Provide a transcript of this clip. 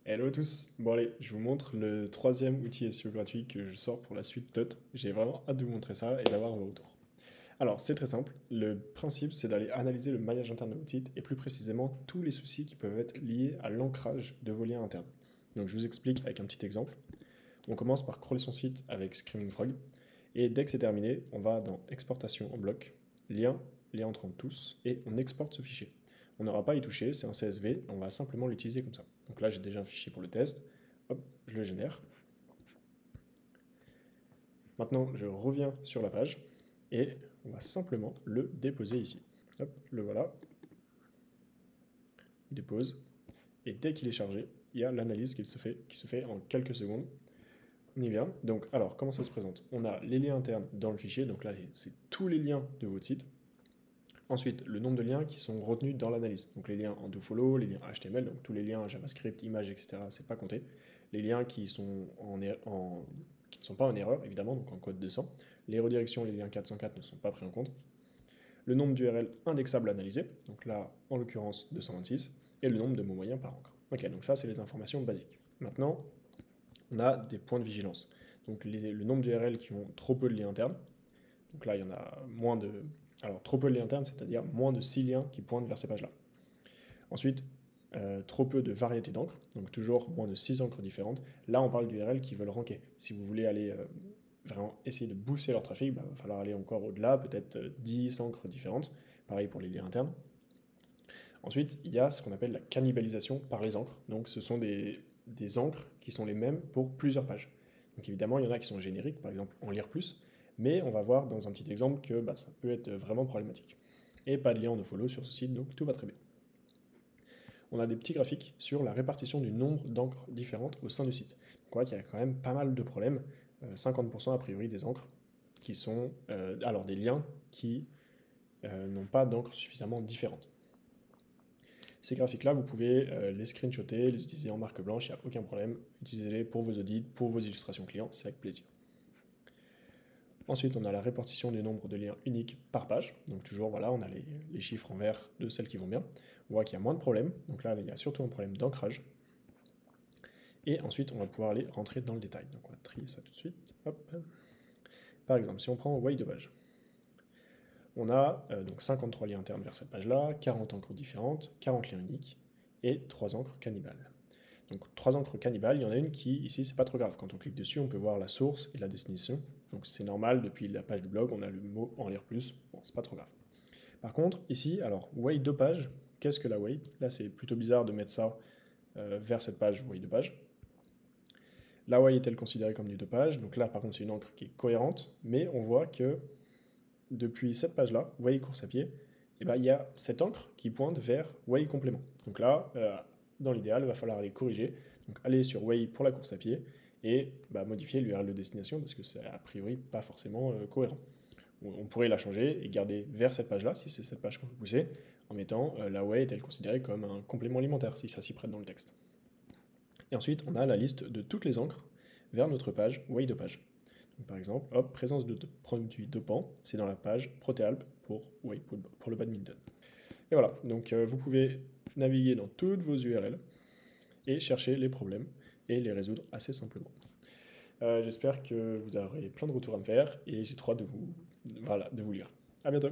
Hello à tous. Bon allez, je vous montre le troisième outil SEO gratuit que je sors pour la suite TOT. J'ai vraiment hâte de vous montrer ça et d'avoir vos retours. Alors c'est très simple, le principe c'est d'aller analyser le maillage interne de votre site et plus précisément tous les soucis qui peuvent être liés à l'ancrage de vos liens internes. Donc je vous explique avec un petit exemple. On commence par crawler son site avec Screaming Frog et dès que c'est terminé, on va dans exportation en bloc, lien, les entrants tous et on exporte ce fichier. On n'aura pas à y toucher, c'est un CSV, on va simplement l'utiliser comme ça. Donc là, j'ai déjà un fichier pour le test. Hop, je le génère. Maintenant, je reviens sur la page et on va simplement le déposer ici. Hop, le voilà. Dépose. Et dès qu'il est chargé, il y a l'analyse qui se fait en quelques secondes. On y vient. Donc, alors, comment ça se présente? On a les liens internes dans le fichier. Donc là, c'est tous les liens de votre site. Ensuite, le nombre de liens qui sont retenus dans l'analyse. Donc les liens en dofollow, les liens HTML, donc tous les liens JavaScript, images, etc., c'est pas compté. Les liens qui sont qui ne sont pas en erreur, évidemment, donc en code 200. Les redirections, les liens 404 ne sont pas pris en compte. Le nombre d'URL indexables analysés, donc là, en l'occurrence, 226, et le nombre de mots moyens par encre. Ok, donc ça, c'est les informations basiques. Maintenant, on a des points de vigilance. Donc le nombre d'URL qui ont trop peu de liens internes. Donc là, il y en a moins de... Alors, trop peu de liens internes, c'est-à-dire moins de 6 liens qui pointent vers ces pages-là. Ensuite, trop peu de variétés d'encre, donc toujours moins de 6 encres différentes. Là, on parle d'URL qui veulent ranker. Si vous voulez aller vraiment essayer de booster leur trafic, il va falloir aller encore au-delà, peut-être 10 encres différentes. Pareil pour les liens internes. Ensuite, il y a ce qu'on appelle la cannibalisation par les encres. Donc, ce sont des encres qui sont les mêmes pour plusieurs pages. Donc, évidemment, il y en a qui sont génériques, par exemple en lire plus, mais on va voir dans un petit exemple que ça peut être vraiment problématique. Et pas de lien en nofollow sur ce site, donc tout va très bien. On a des petits graphiques sur la répartition du nombre d'encres différentes au sein du site. Donc on voit qu'il y a quand même pas mal de problèmes, 50% a priori des encres qui sont alors des liens qui n'ont pas d'encre suffisamment différentes. Ces graphiques-là, vous pouvez les screenshotter, les utiliser en marque blanche, il n'y a aucun problème. Utilisez-les pour vos audits, pour vos illustrations clients, c'est avec plaisir. Ensuite, on a la répartition du nombre de liens uniques par page. Donc toujours, voilà, on a les chiffres en vert de celles qui vont bien. On voit qu'il y a moins de problèmes. Donc là, il y a surtout un problème d'ancrage. Et ensuite, on va pouvoir aller rentrer dans le détail. Donc on va trier ça tout de suite. Hop. Par exemple, si on prend Way de page, on a donc 53 liens internes vers cette page-là, 40 encres différentes, 40 liens uniques et 3 encres cannibales. Donc 3 encres cannibales, il y en a une qui, ici, c'est pas trop grave. Quand on clique dessus, on peut voir la source et la destination. Donc c'est normal, depuis la page du blog, on a le mot en lire plus. Bon, c'est pas trop grave. Par contre, ici, alors, way de page, qu'est-ce que la way? Là, c'est plutôt bizarre de mettre ça vers cette page way de page. La way est-elle considérée comme du de page? Donc là, par contre, c'est une encre qui est cohérente, mais on voit que depuis cette page-là, way course à pied, il y a cette encre qui pointe vers way complément. Donc là, dans l'idéal, il va falloir aller corriger. Donc aller sur way pour la course à pied et modifier l'URL de destination parce que c'est a priori pas forcément cohérent. On pourrait la changer et garder vers cette page-là, si c'est cette page qu'on veut pousser, en mettant la way est-elle considérée comme un complément alimentaire, si ça s'y prête dans le texte. Et ensuite, on a la liste de toutes les encres vers notre page way de page. Donc, par exemple, hop, présence de produits dopants, c'est dans la page Protealp pour le badminton. Et voilà, donc vous pouvez naviguer dans toutes vos URL et chercher les problèmes et les résoudre assez simplement. J'espère que vous aurez plein de retours à me faire et j'ai trop hâte de vous lire. À bientôt.